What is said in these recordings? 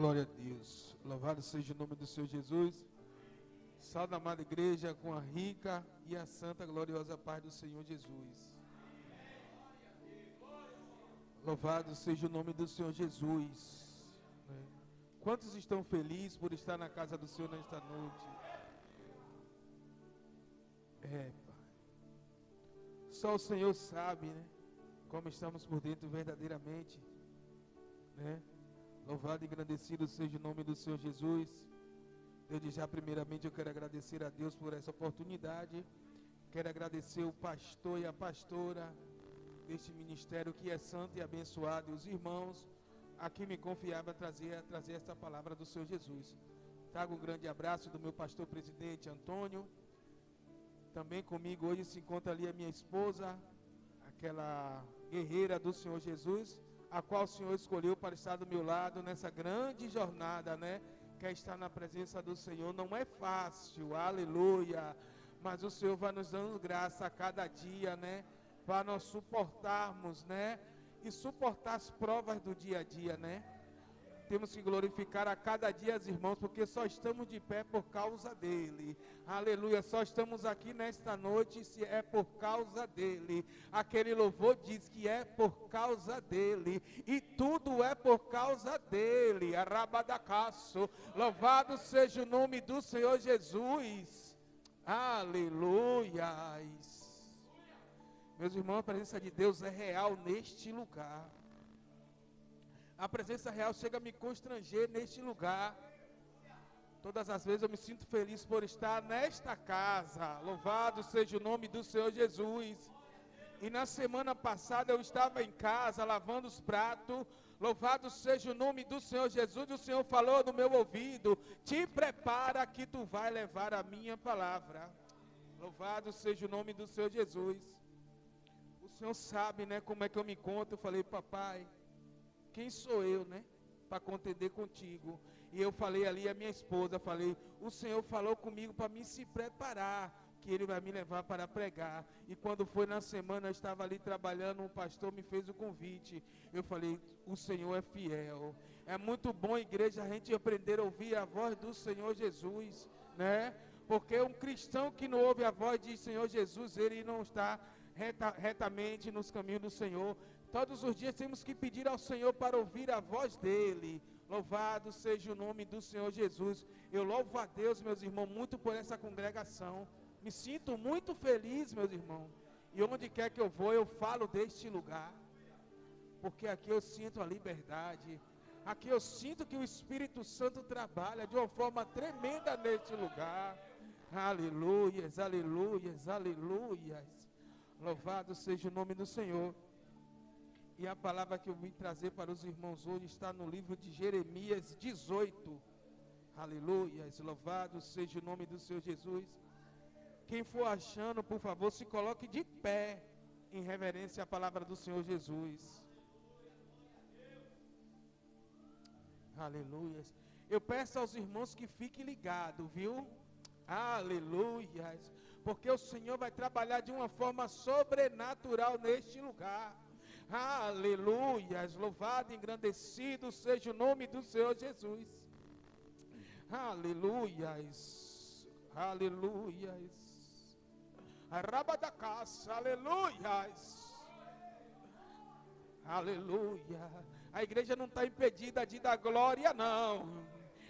Glória a Deus. Louvado seja o nome do Senhor Jesus. Salve a amada igreja com a rica e a santa gloriosa paz do Senhor Jesus. Louvado seja o nome do Senhor Jesus. Quantos estão felizes por estar na casa do Senhor nesta noite? Pai. Só o Senhor sabe, né? Como estamos por dentro verdadeiramente, né? Louvado e agradecido seja o nome do Senhor Jesus. Desde já, primeiramente, eu quero agradecer a Deus por essa oportunidade. Quero agradecer o pastor e a pastora deste ministério que é santo e abençoado, e os irmãos a quem me confiava trazer esta palavra do Senhor Jesus. Trago um grande abraço do meu pastor presidente Antônio. Também comigo hoje se encontra ali a minha esposa, aquela guerreira do Senhor Jesus, a qual o Senhor escolheu para estar do meu lado nessa grande jornada, né? Quer estar na presença do Senhor, não é fácil, aleluia, mas o Senhor vai nos dando graça a cada dia, né? Para nós suportarmos, né? E suportar as provas do dia a dia, né? Temos que glorificar a cada dia os irmãos, porque só estamos de pé por causa dele. Aleluia, só estamos aqui nesta noite se é por causa dele. Aquele louvor diz que é por causa dele, e tudo é por causa dele. Arabadacaço, louvado seja o nome do Senhor Jesus. Aleluia. Meus irmãos, a presença de Deus é real neste lugar. A presença real chega a me constranger neste lugar. Todas as vezes eu me sinto feliz por estar nesta casa. Louvado seja o nome do Senhor Jesus. E na semana passada eu estava em casa lavando os pratos. Louvado seja o nome do Senhor Jesus. E o Senhor falou no meu ouvido: te prepara que tu vai levar a minha palavra. Louvado seja o nome do Senhor Jesus. O Senhor sabe, né, como é que eu me encontro. Eu falei: papai, quem sou eu, né, para contender contigo? E eu falei ali a minha esposa, falei: o Senhor falou comigo para mim se preparar, que Ele vai me levar para pregar. E quando foi na semana, eu estava ali trabalhando, um pastor me fez o convite. Eu falei: o Senhor é fiel. É muito bom, igreja, a gente aprender a ouvir a voz do Senhor Jesus, né? Porque um cristão que não ouve a voz de Senhor Jesus, ele não está retamente nos caminhos do Senhor. Todos os dias temos que pedir ao Senhor para ouvir a voz dEle. Louvado seja o nome do Senhor Jesus. Eu louvo a Deus, meus irmãos, muito por essa congregação. Me sinto muito feliz, meus irmãos. E onde quer que eu vou, eu falo deste lugar. Porque aqui eu sinto a liberdade. Aqui eu sinto que o Espírito Santo trabalha de uma forma tremenda neste lugar. Aleluias, aleluias, aleluias. Louvado seja o nome do Senhor. E a palavra que eu vim trazer para os irmãos hoje está no livro de Jeremias 18. Aleluia, louvado seja o nome do Senhor Jesus. Quem for achando, por favor, se coloque de pé em reverência à palavra do Senhor Jesus. Aleluia. Eu peço aos irmãos que fiquem ligados, viu? Aleluia. Porque o Senhor vai trabalhar de uma forma sobrenatural neste lugar. Aleluias, louvado e engrandecido seja o nome do Senhor Jesus. Aleluias, aleluias. Arabadacaça, aleluias. Aleluia. A igreja não está impedida de dar glória, não.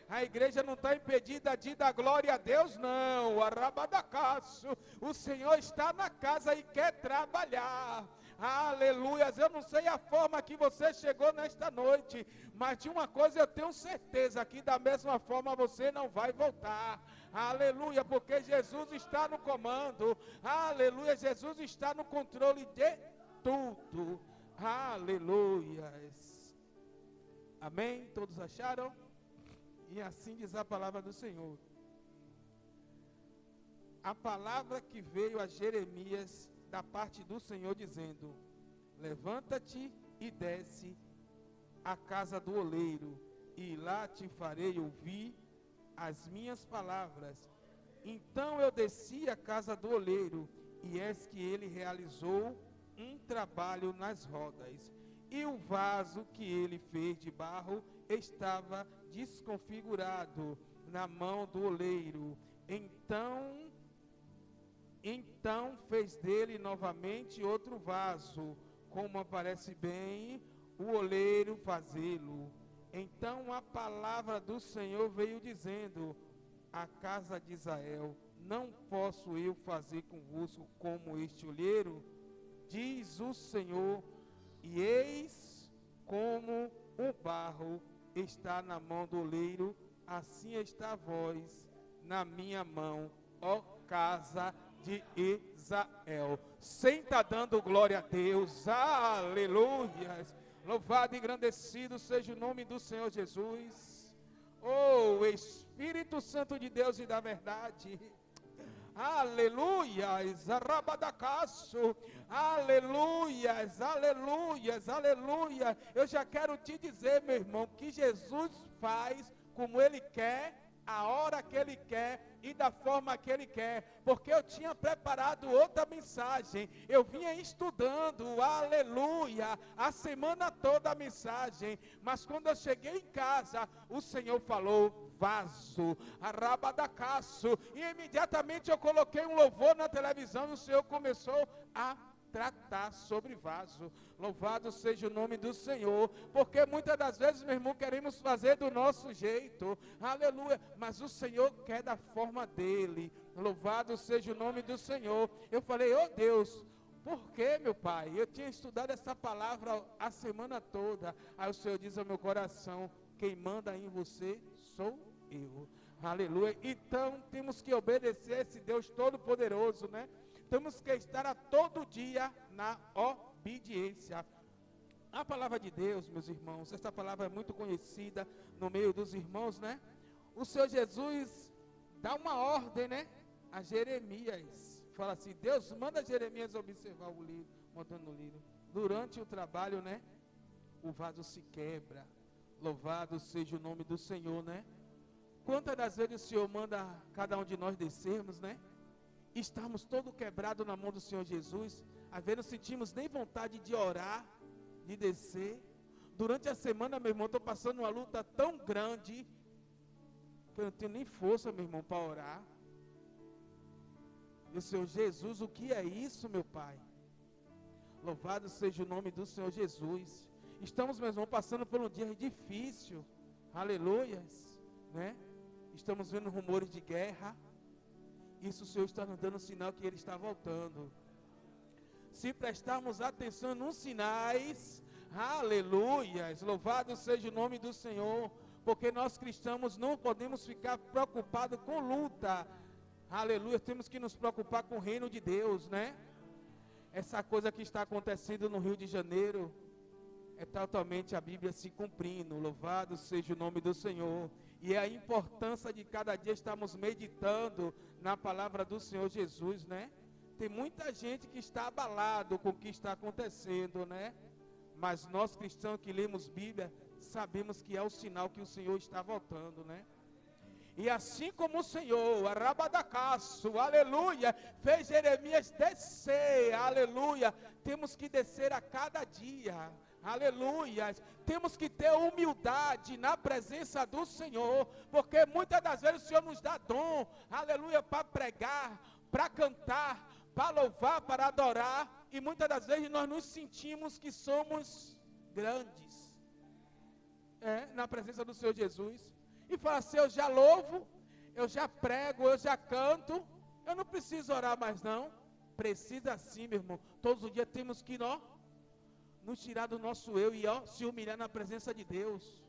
A igreja não está impedida de dar glória a Deus, não. Arabadacaço. O Senhor está na casa e quer trabalhar. Aleluias, eu não sei a forma que você chegou nesta noite, mas de uma coisa eu tenho certeza, que da mesma forma você não vai voltar. Aleluia, porque Jesus está no comando. Aleluia, Jesus está no controle de tudo. Aleluias. Amém? Todos acharam? E assim diz a palavra do Senhor. A palavra que veio a Jeremias da parte do Senhor dizendo: levanta-te e desce à casa do oleiro, e lá te farei ouvir as minhas palavras. Então eu desci à casa do oleiro, e eis que ele realizou um trabalho nas rodas, e o vaso que ele fez de barro estava desconfigurado na mão do oleiro. Então fez dele novamente outro vaso, como aparece bem o oleiro fazê-lo. Então a palavra do Senhor veio dizendo à casa de Israel: não posso eu fazer convosco como este oleiro? Diz o Senhor, e eis como o barro está na mão do oleiro, assim está vós na minha mão, ó casa de Israel. Senta dando glória a Deus, aleluia. Louvado e engrandecido seja o nome do Senhor Jesus. Oh, Espírito Santo de Deus e da verdade. Aleluias, arrabadacaço, aleluias, aleluias, aleluia. Eu já quero te dizer, meu irmão, que Jesus faz como Ele quer, a hora que Ele quer e da forma que Ele quer, porque eu tinha preparado outra mensagem, eu vinha estudando, aleluia, a semana toda a mensagem, mas quando eu cheguei em casa, o Senhor falou: vaso, arrabadacaço, e imediatamente eu coloquei um louvor na televisão e o Senhor começou a tratar sobre vaso. Louvado seja o nome do Senhor, porque muitas das vezes, meu irmão, queremos fazer do nosso jeito, aleluia, mas o Senhor quer da forma dele. Louvado seja o nome do Senhor. Eu falei: oh Deus, por que, meu Pai? Eu tinha estudado essa palavra a semana toda. Aí o Senhor diz ao meu coração: quem manda em você sou eu. Aleluia. Então temos que obedecer esse Deus todo-poderoso, né? Temos que estar a todo dia na obediência. A palavra de Deus, meus irmãos, essa palavra é muito conhecida no meio dos irmãos, né? O Senhor Jesus dá uma ordem, né, a Jeremias. Fala assim: Deus manda Jeremias observar o livro, montando o livro. Durante o trabalho, né, o vaso se quebra. Louvado seja o nome do Senhor, né? Quantas das vezes o Senhor manda cada um de nós descermos, né? Estamos todo quebrados na mão do Senhor Jesus. Às vezes não sentimos nem vontade de orar, de descer. Durante a semana, meu irmão, estou passando uma luta tão grande que eu não tenho nem força, meu irmão, para orar. E o Senhor Jesus, o que é isso, meu Pai? Louvado seja o nome do Senhor Jesus. Estamos, meu irmão, passando por um dia difícil. Aleluias, né? Estamos vendo rumores de guerra. Isso o Senhor está nos dando um sinal que Ele está voltando. Se prestarmos atenção nos sinais, aleluias, louvado seja o nome do Senhor, porque nós cristãos não podemos ficar preocupados com luta, aleluia, temos que nos preocupar com o reino de Deus, né? Essa coisa que está acontecendo no Rio de Janeiro, é totalmente a Bíblia se cumprindo, louvado seja o nome do Senhor. E é a importância de cada dia estarmos meditando na palavra do Senhor Jesus, né? Tem muita gente que está abalado com o que está acontecendo, né? Mas nós cristãos que lemos Bíblia, sabemos que é o sinal que o Senhor está voltando, né? E assim como o Senhor, arrabadacaço, aleluia, fez Jeremias descer, aleluia, temos que descer a cada dia. Aleluia, temos que ter humildade na presença do Senhor, porque muitas das vezes o Senhor nos dá dom, aleluia, para pregar, para cantar, para louvar, para adorar, e muitas das vezes nós nos sentimos que somos grandes, na presença do Senhor Jesus, e fala assim: eu já louvo, eu já prego, eu já canto, eu não preciso orar mais não. Precisa sim, meu irmão, todos os dias temos que nos tirar do nosso eu e se humilhar na presença de Deus.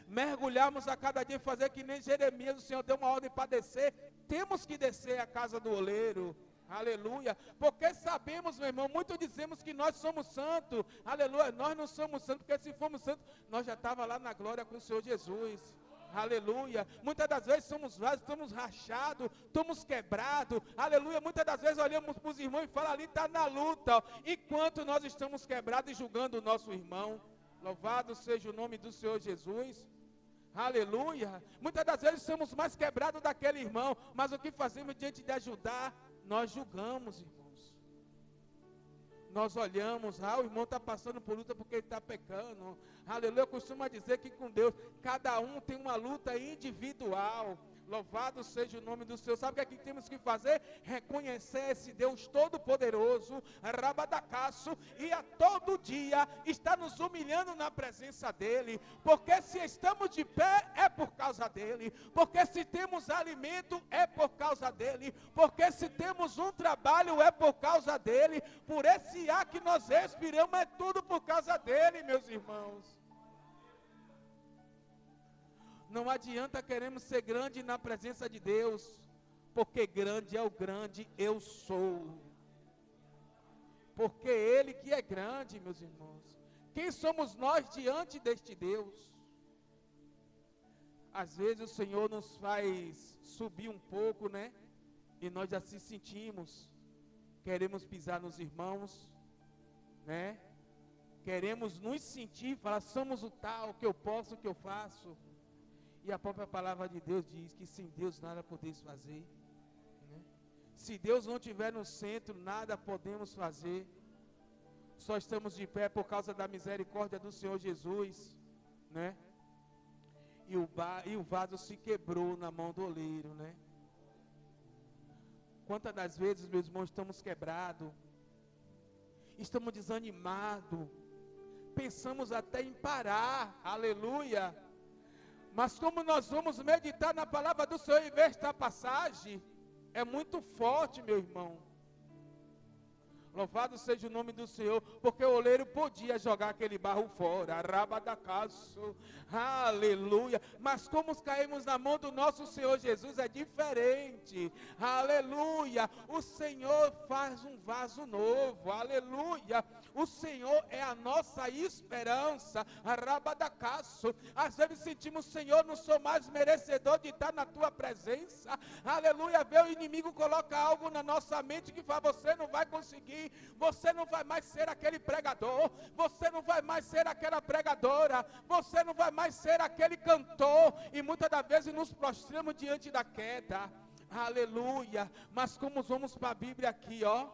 Mergulharmos a cada dia e fazer que nem Jeremias, o Senhor deu uma ordem para descer. Temos que descer a casa do oleiro. Aleluia. Porque sabemos, meu irmão, muitos dizemos que nós somos santos. Aleluia. Nós não somos santos, porque se formos santos, nós já estávamos lá na glória com o Senhor Jesus. Aleluia. Muitas das vezes somos vasos, estamos rachados, estamos quebrados. Aleluia. Muitas das vezes olhamos para os irmãos e falamos: ali está na luta. Ó. Enquanto nós estamos quebrados e julgando o nosso irmão. Louvado seja o nome do Senhor Jesus. Aleluia. Muitas das vezes somos mais quebrados daquele irmão, mas o que fazemos diante de ajudar, nós julgamos, irmãos. Nós olhamos, o irmão está passando por luta porque ele está pecando. Aleluia, eu costumo dizer que com Deus, cada um tem uma luta individual. Louvado seja o nome do Senhor. Sabe o que é que temos que fazer? Reconhecer esse Deus todo-poderoso, Rabadacaço, e a todo dia está nos humilhando na presença dEle. Porque se estamos de pé, é por causa dEle. Porque se temos alimento, é por causa dEle. Porque se temos um trabalho, é por causa dEle. Por esse ar que nós respiramos, é tudo por causa dEle, meus irmãos. Não adianta queremos ser grande na presença de Deus, porque grande é o grande eu sou. Porque Ele que é grande, meus irmãos. Quem somos nós diante deste Deus? Às vezes o Senhor nos faz subir um pouco, né? E nós já se sentimos, queremos pisar nos irmãos, né? Queremos nos sentir, falar, somos o tal, o que eu posso, o que eu faço. E a própria palavra de Deus diz que sem Deus nada podemos fazer, né? Se Deus não estiver no centro, nada podemos fazer. Só estamos de pé por causa da misericórdia do Senhor Jesus, né? E o vaso se quebrou na mão do oleiro, né? Quantas das vezes, meus irmãos, estamos quebrados, estamos desanimados, pensamos até em parar, aleluia. Mas como nós vamos meditar na palavra do Senhor e ver esta passagem, é muito forte, meu irmão. Louvado seja o nome do Senhor, porque o oleiro podia jogar aquele barro fora, rabadacaço, aleluia. Mas como caímos na mão do nosso Senhor Jesus é diferente, aleluia. O Senhor faz um vaso novo, aleluia. O Senhor é a nossa esperança, rabadacaço. Às vezes sentimos, Senhor, não sou mais merecedor de estar na tua presença, aleluia. Vê o inimigo coloca algo na nossa mente que fala, você não vai conseguir. Você não vai mais ser aquele pregador, você não vai mais ser aquela pregadora, você não vai mais ser aquele cantor, e muitas das vezes nos prostramos diante da queda, aleluia. Mas como vamos para a Bíblia aqui, ó,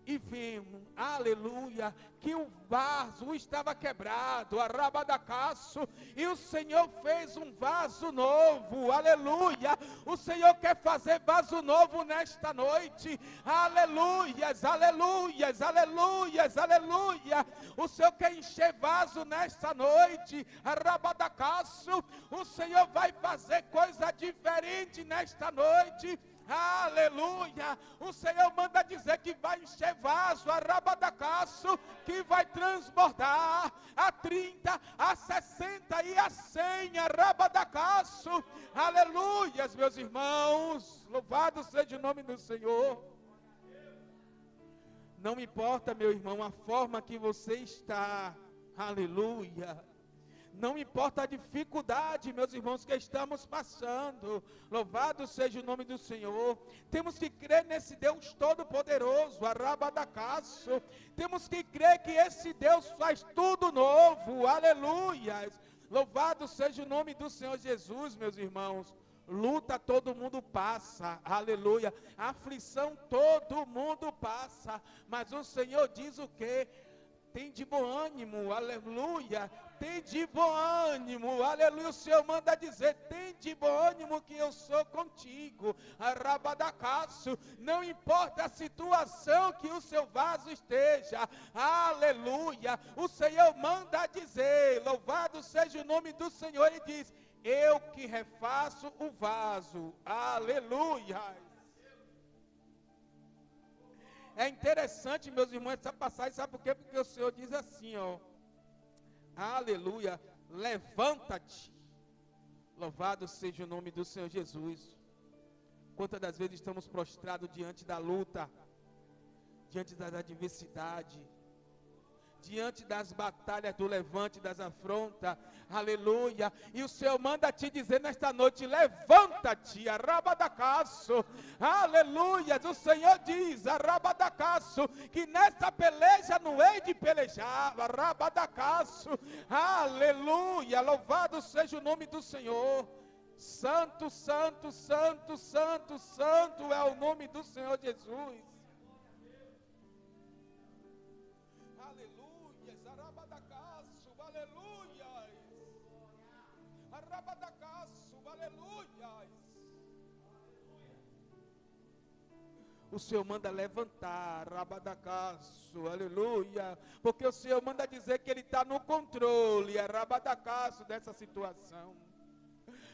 e vimos, aleluia, que o vaso estava quebrado, arrabadacaço, e o Senhor fez um vaso novo, aleluia. O Senhor quer fazer vaso novo nesta noite, aleluias, aleluias, aleluias, aleluia. O Senhor quer encher vaso nesta noite, arrabadacaço. O Senhor vai fazer coisa diferente nesta noite, aleluia. O Senhor manda dizer que vai encher vaso, arrabadacaço, que vai transbordar a 30, a 60 e a 100, arrabadacaço, aleluia, meus irmãos. Louvado seja o nome do Senhor. Não importa, meu irmão, a forma que você está, aleluia. Não importa a dificuldade, meus irmãos, que estamos passando. Louvado seja o nome do Senhor. Temos que crer nesse Deus todo-poderoso, arrabadacaço. Temos que crer que esse Deus faz tudo novo, aleluia. Louvado seja o nome do Senhor Jesus, meus irmãos. Luta todo mundo passa, aleluia. Aflição todo mundo passa, mas o Senhor diz o quê? Tem de bom ânimo, aleluia. Tem de bom ânimo, aleluia. O Senhor manda dizer, tem de bom ânimo que eu sou contigo, arrabadacaço. Não importa a situação que o seu vaso esteja, aleluia. O Senhor manda dizer, louvado seja o nome do Senhor. Ele diz, eu que refaço o vaso, aleluia. É interessante, meus irmãos, essa passagem, sabe por quê? Porque o Senhor diz assim, ó, aleluia, levanta-te, louvado seja o nome do Senhor Jesus. Quantas das vezes estamos prostrados diante da luta, diante da adversidade, diante das batalhas do levante, das afrontas, aleluia. E o Senhor manda te dizer nesta noite, levanta-te, arrabadacaço, aleluia. O Senhor diz, arrabadacaço, que nessa peleja não hei de pelejar, arrabadacaço, aleluia. Louvado seja o nome do Senhor. Santo, santo, santo, santo, santo é o nome do Senhor Jesus. aleluia, arabadacaço, aleluia, arabadacaço, aleluia. O Senhor manda levantar, rabadacaço, aleluia, porque o Senhor manda dizer que Ele está no controle, rabadacaço, dessa situação.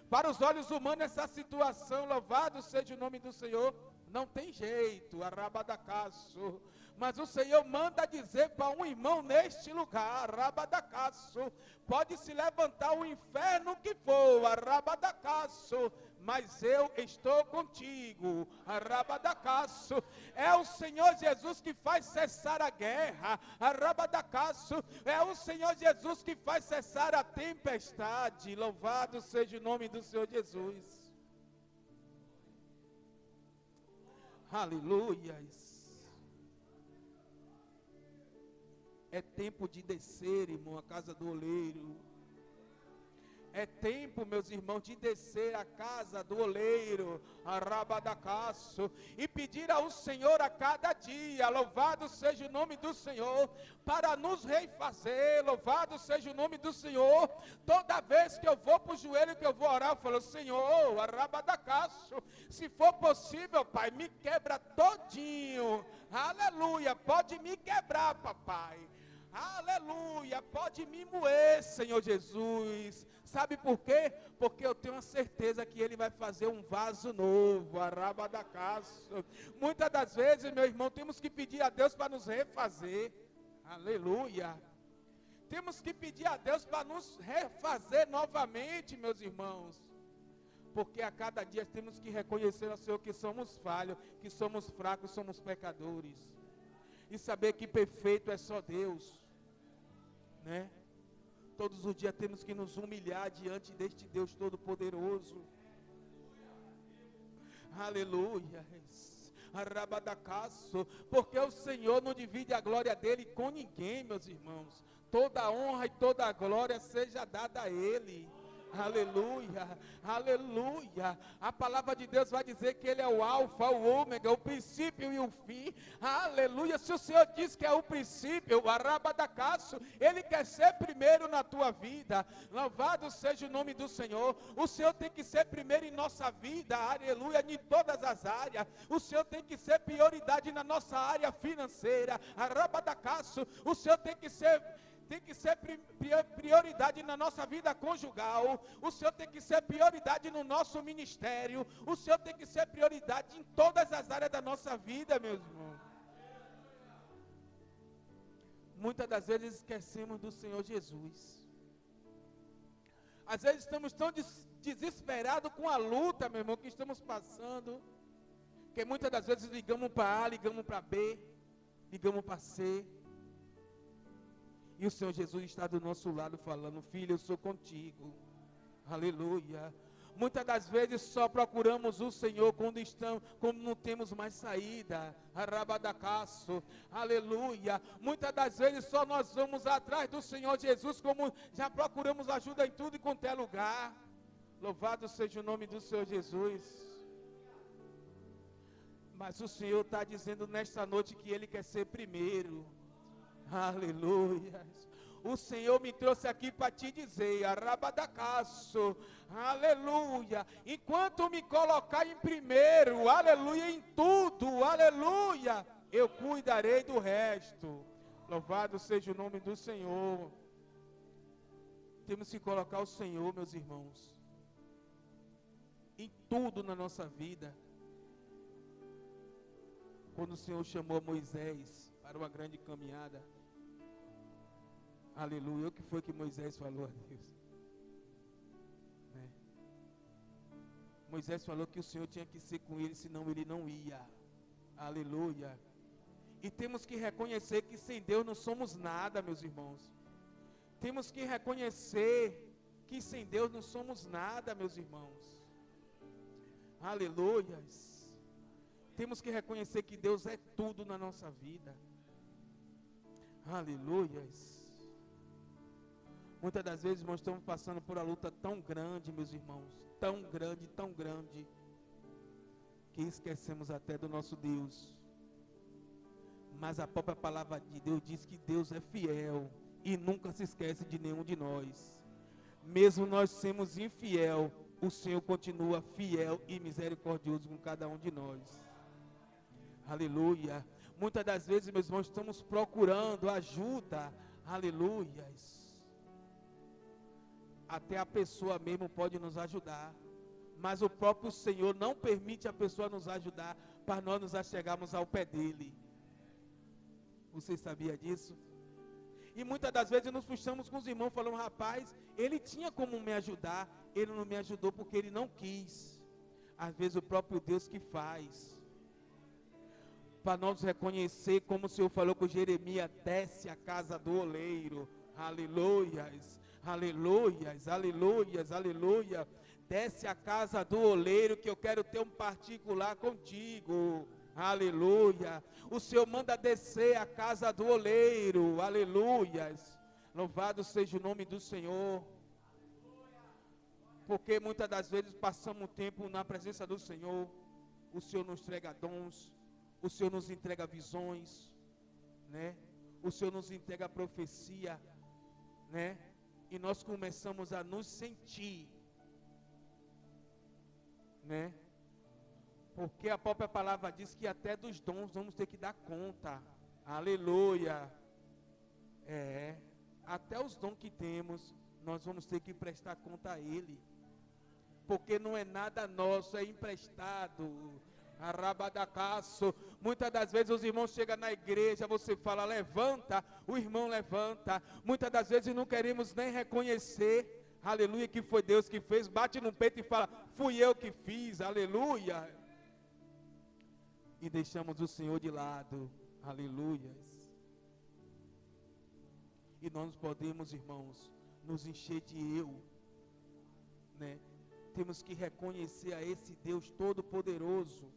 Para os olhos humanos, essa situação, louvado seja o nome do Senhor, não tem jeito, rabadacaço. Mas o Senhor manda dizer para um irmão neste lugar, rabadacaço, pode se levantar o inferno que for, rabadacaço, mas eu estou contigo, arabadacaço. É o Senhor Jesus que faz cessar a guerra, arabadacaço. É o Senhor Jesus que faz cessar a tempestade. Louvado seja o nome do Senhor Jesus. Aleluia. É tempo de descer, irmão, a casa do oleiro. É tempo, meus irmãos, de descer a casa do oleiro, arabadacaço, e pedir ao Senhor a cada dia, louvado seja o nome do Senhor, para nos refazer, louvado seja o nome do Senhor. Toda vez que eu vou para o joelho, que eu vou orar, eu falo, Senhor, arabadacaço, se for possível, Pai, me quebra todinho, aleluia, pode me quebrar, papai. Aleluia, pode me moer, Senhor Jesus. Sabe por quê? Porque eu tenho a certeza que Ele vai fazer um vaso novo, arabadacaço. Muitas das vezes, meu irmão, temos que pedir a Deus para nos refazer. Aleluia. Temos que pedir a Deus para nos refazer novamente, meus irmãos. Porque a cada dia temos que reconhecer ao Senhor que somos falhos, que somos fracos, somos pecadores. E saber que perfeito é só Deus, né? Todos os dias temos que nos humilhar diante deste Deus Todo-Poderoso. Aleluia. Arabadacaço, porque o Senhor não divide a glória dele com ninguém, meus irmãos. Toda a honra e toda a glória seja dada a Ele. Aleluia, aleluia. A palavra de Deus vai dizer que Ele é o alfa, o ômega, o princípio e o fim. Aleluia. Se o Senhor diz que é o princípio, o arabadacaço, Ele quer ser primeiro na tua vida. Louvado seja o nome do Senhor. O Senhor tem que ser primeiro em nossa vida, aleluia, em todas as áreas. O Senhor tem que ser prioridade na nossa área financeira, arabadacaço. O Senhor tem que ser prioridade na nossa vida conjugal. O Senhor tem que ser prioridade no nosso ministério. O Senhor tem que ser prioridade em todas as áreas da nossa vida, meus irmãos. Muitas das vezes esquecemos do Senhor Jesus. Às vezes estamos tão desesperados com a luta, meu irmão, que estamos passando, que muitas das vezes ligamos para A, ligamos para B, ligamos para C. E o Senhor Jesus está do nosso lado falando, filho, eu sou contigo. Aleluia. Muitas das vezes só procuramos o Senhor quando não temos mais saída. Arabadacaço. Aleluia. Muitas das vezes só nós vamos atrás do Senhor Jesus, como já procuramos ajuda em tudo e quanto é lugar. Louvado seja o nome do Senhor Jesus. Mas o Senhor está dizendo nesta noite que Ele quer ser primeiro. Aleluia. O Senhor me trouxe aqui para te dizer, arabadacaço, aleluia, enquanto me colocar em primeiro, aleluia, em tudo, aleluia, eu cuidarei do resto. Louvado seja o nome do Senhor. Temos que colocar o Senhor, meus irmãos, em tudo na nossa vida. Quando o Senhor chamou Moisés para uma grande caminhada, aleluia, o que foi que Moisés falou a Deus? Né? Moisés falou que o Senhor tinha que ser com ele, senão ele não ia. Aleluia. E temos que reconhecer que sem Deus não somos nada, meus irmãos. Temos que reconhecer que sem Deus não somos nada, meus irmãos. Aleluia. Temos que reconhecer que Deus é tudo na nossa vida. Aleluia. Muitas das vezes, irmãos, estamos passando por uma luta tão grande, meus irmãos, tão grande, que esquecemos até do nosso Deus. Mas a própria palavra de Deus diz que Deus é fiel e nunca se esquece de nenhum de nós. Mesmo nós sermos infiel, o Senhor continua fiel e misericordioso com cada um de nós. Aleluia. Muitas das vezes, meus irmãos, estamos procurando ajuda. Aleluia. Até a pessoa mesmo pode nos ajudar. Mas o próprio Senhor não permite a pessoa nos ajudar para nós nos achegarmos ao pé dele. Você sabia disso? E muitas das vezes nos puxamos com os irmãos falando, rapaz, ele tinha como me ajudar, ele não me ajudou porque ele não quis. Às vezes o próprio Deus que faz. Para nós reconhecer, como o Senhor falou com Jeremias, desce a casa do oleiro. Aleluias, aleluias, aleluias, aleluia. Desce a casa do oleiro que eu quero ter um particular contigo. Aleluia. O Senhor manda descer a casa do oleiro. Aleluias. Louvado seja o nome do Senhor. Porque muitas das vezes passamos tempo na presença do Senhor. O Senhor nos entrega dons. O Senhor nos entrega visões, né? O Senhor nos entrega profecia, né? E nós começamos a nos sentir, né? Porque a própria palavra diz que até dos dons vamos ter que dar conta. Aleluia. Até os dons que temos, nós vamos ter que prestar conta a Ele. Porque não é nada nosso, é emprestado. Arrabadacaço. Muitas das vezes os irmãos chegam na igreja, você fala, levanta, o irmão levanta. Muitas das vezes não queremos nem reconhecer, aleluia, que foi Deus que fez. Bate no peito e fala, fui eu que fiz, aleluia. E deixamos o Senhor de lado, aleluia. E nós podemos, irmãos, nos encher de eu, né? Temos que reconhecer a esse Deus Todo-Poderoso.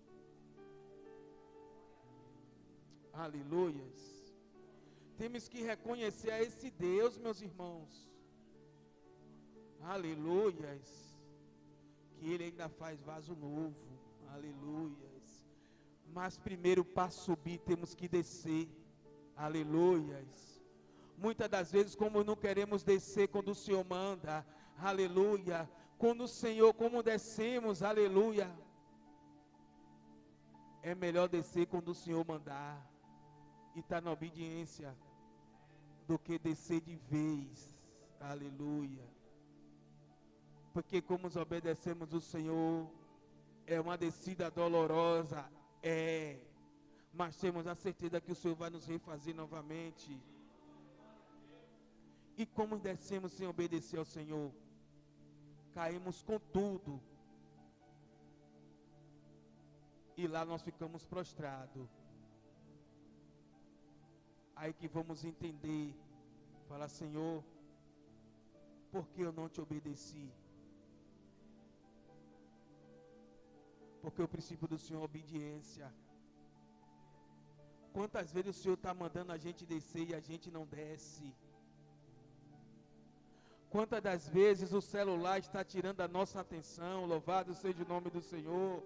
Aleluias. Temos que reconhecer a esse Deus, meus irmãos. Aleluias. Que Ele ainda faz vaso novo. Aleluias. Mas primeiro para subir temos que descer. Aleluias. Muitas das vezes como não queremos descer quando o Senhor manda. Aleluia. Quando o Senhor, como descemos, aleluia. É melhor descer quando o Senhor mandar. E estar na obediência. Do que descer de vez. Aleluia. Porque como nós obedecemos o Senhor, é uma descida dolorosa. Mas temos a certeza que o Senhor vai nos refazer novamente. E como descemos sem obedecer ao Senhor? Caímos com tudo. E lá nós ficamos prostrados. Aí que vamos entender. Fala, Senhor, por que eu não te obedeci? Porque o princípio do Senhor é obediência. Quantas vezes o Senhor está mandando a gente descer e a gente não desce? Quantas das vezes o celular está tirando a nossa atenção? Louvado seja o nome do Senhor.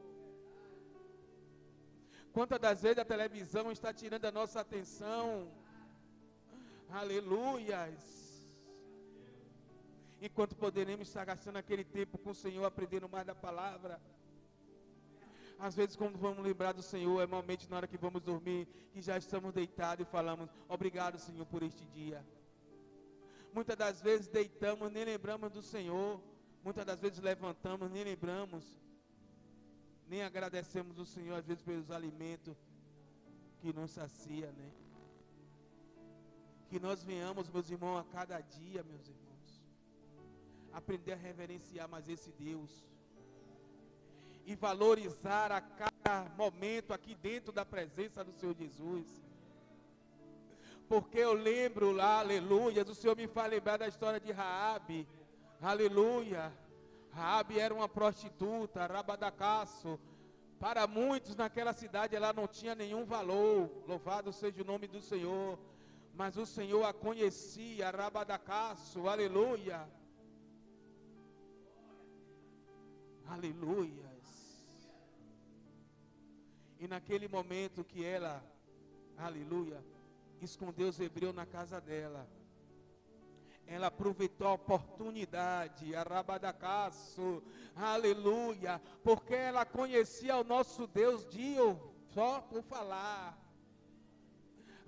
Quantas das vezes a televisão está tirando a nossa atenção? Aleluias. Enquanto poderemos estar gastando aquele tempo com o Senhor, aprendendo mais da palavra. Às vezes quando vamos lembrar do Senhor, é normalmente na hora que vamos dormir, que já estamos deitados e falamos, obrigado Senhor por este dia. Muitas das vezes deitamos, nem lembramos do Senhor. Muitas das vezes levantamos, nem lembramos. Nem agradecemos o Senhor, às vezes, pelos alimentos que nos sacia, né? Que nós venhamos, meus irmãos, a cada dia, meus irmãos, aprender a reverenciar mais esse Deus. E valorizar a cada momento aqui dentro da presença do Senhor Jesus. Porque eu lembro lá, aleluia, o Senhor me faz lembrar da história de Raabe, aleluia. Raabe era uma prostituta, rabadacaço. Para muitos naquela cidade ela não tinha nenhum valor, louvado seja o nome do Senhor. Mas o Senhor a conhecia, rabadacaço, aleluia. Aleluias. E naquele momento que ela aleluia, escondeu os hebreus na casa dela. Ela aproveitou a oportunidade, arabadacaço, aleluia, porque ela conhecia o nosso Deus só por falar.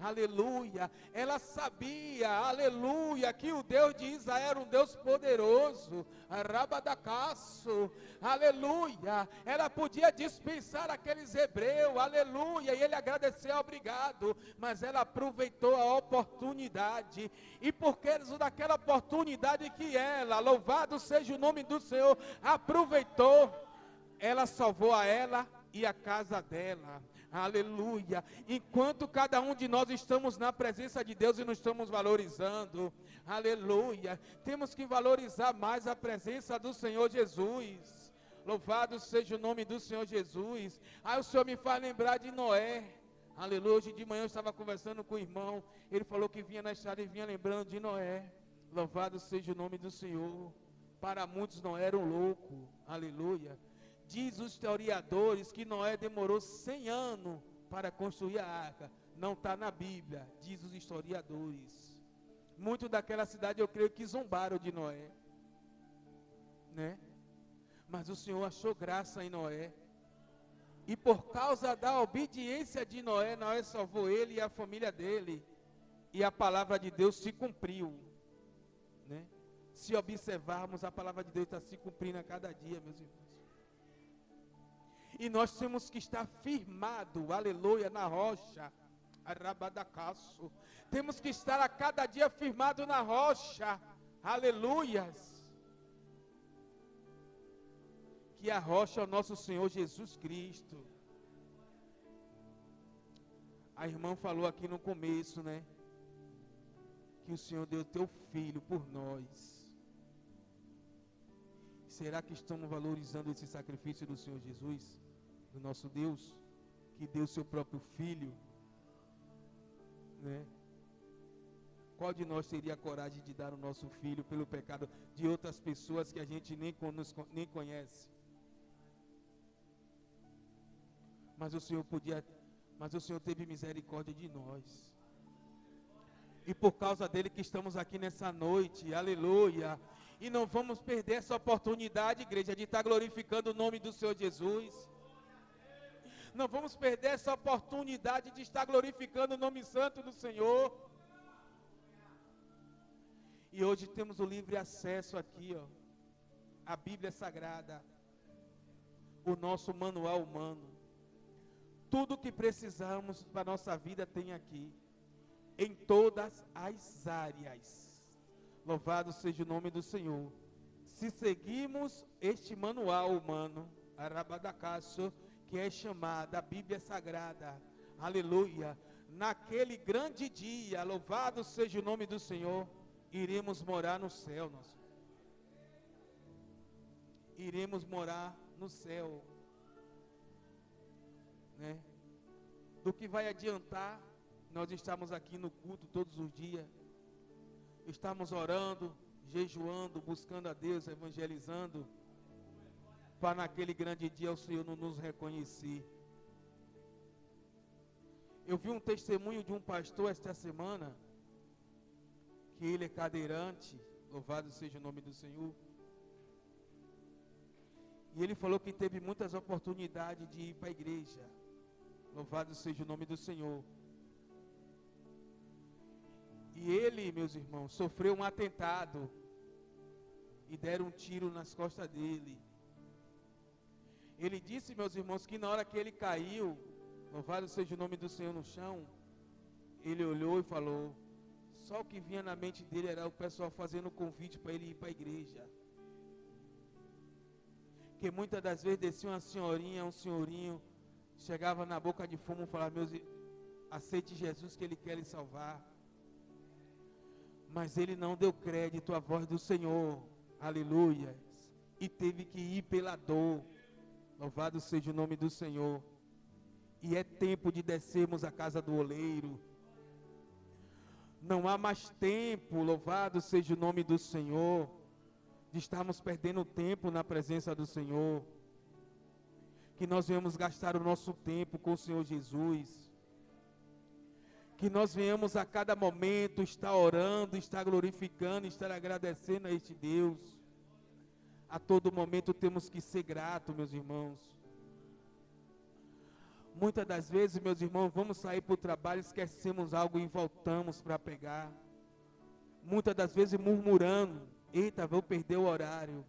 Aleluia, ela sabia, aleluia, que o Deus de Israel era um Deus poderoso, arabadacaço, aleluia, ela podia dispensar aqueles hebreus, aleluia, e ele agradeceu, obrigado, mas ela aproveitou a oportunidade, e por causa daquela oportunidade que ela, louvado seja o nome do Senhor, aproveitou, ela salvou a ela e a casa dela. Aleluia, enquanto cada um de nós estamos na presença de Deus e não estamos valorizando, aleluia, temos que valorizar mais a presença do Senhor Jesus, louvado seja o nome do Senhor Jesus. Aí o Senhor me faz lembrar de Noé, aleluia, hoje de manhã eu estava conversando com o irmão, ele falou que vinha na estrada e vinha lembrando de Noé, louvado seja o nome do Senhor. Para muitos Noé era um louco, aleluia. Diz os historiadores que Noé demorou 100 anos para construir a arca. Não está na Bíblia, diz os historiadores. Muitos daquela cidade eu creio que zombaram de Noé, né? Mas o Senhor achou graça em Noé. E por causa da obediência de Noé, Noé salvou ele e a família dele. E a palavra de Deus se cumpriu, né? Se observarmos, a palavra de Deus está se cumprindo a cada dia, meus irmãos. E nós temos que estar firmado, aleluia, na rocha, arabadacaço. Temos que estar a cada dia firmado na rocha, aleluias. Que a rocha é o nosso Senhor Jesus Cristo. A irmã falou aqui no começo, né? Que o Senhor deu teu filho por nós. Será que estamos valorizando esse sacrifício do Senhor Jesus? Do nosso Deus, que deu seu próprio filho, né? Qual de nós teria a coragem de dar o nosso filho pelo pecado de outras pessoas que a gente nem conhece? Mas o Senhor teve misericórdia de nós. E por causa dele que estamos aqui nessa noite, aleluia. E não vamos perder essa oportunidade, igreja, de estar glorificando o nome do Senhor Jesus. Não vamos perder essa oportunidade de estar glorificando o nome santo do Senhor. E hoje temos o livre acesso aqui, ó, a Bíblia Sagrada, o nosso manual humano. Tudo que precisamos para a nossa vida tem aqui, em todas as áreas. Louvado seja o nome do Senhor. Se seguirmos este manual humano, arabadacaço, que é chamada a Bíblia Sagrada, aleluia, naquele grande dia, louvado seja o nome do Senhor, iremos morar no céu, iremos morar no céu, né? Do que vai adiantar nós estamos aqui no culto todos os dias, estamos orando, jejuando, buscando a Deus, evangelizando, para naquele grande dia o Senhor não nos reconhecer. Eu vi um testemunho de um pastor esta semana, que ele é cadeirante, louvado seja o nome do Senhor. E ele falou que teve muitas oportunidades de ir para a igreja, louvado seja o nome do Senhor. E ele, meus irmãos, sofreu um atentado, e deram um tiro nas costas dele. Ele disse, meus irmãos, que na hora que ele caiu, louvado seja o nome do Senhor, no chão, ele olhou e falou, só o que vinha na mente dele era o pessoal fazendo convite para ele ir para a igreja. Que muitas das vezes descia uma senhorinha, um senhorinho, chegava na boca de fumo e falava, aceite Jesus que Ele quer lhe salvar. Mas ele não deu crédito à voz do Senhor, aleluia, e teve que ir pela dor. Louvado seja o nome do Senhor. E é tempo de descermos a casa do oleiro. Não há mais tempo, louvado seja o nome do Senhor, de estarmos perdendo tempo na presença do Senhor. Que nós venhamos gastar o nosso tempo com o Senhor Jesus. Que nós venhamos a cada momento estar orando, estar glorificando, estar agradecendo a este Deus. A todo momento temos que ser gratos, meus irmãos. Muitas das vezes, meus irmãos, vamos sair para o trabalho, esquecemos algo e voltamos para pegar. Muitas das vezes murmurando, eita, vou perder o horário.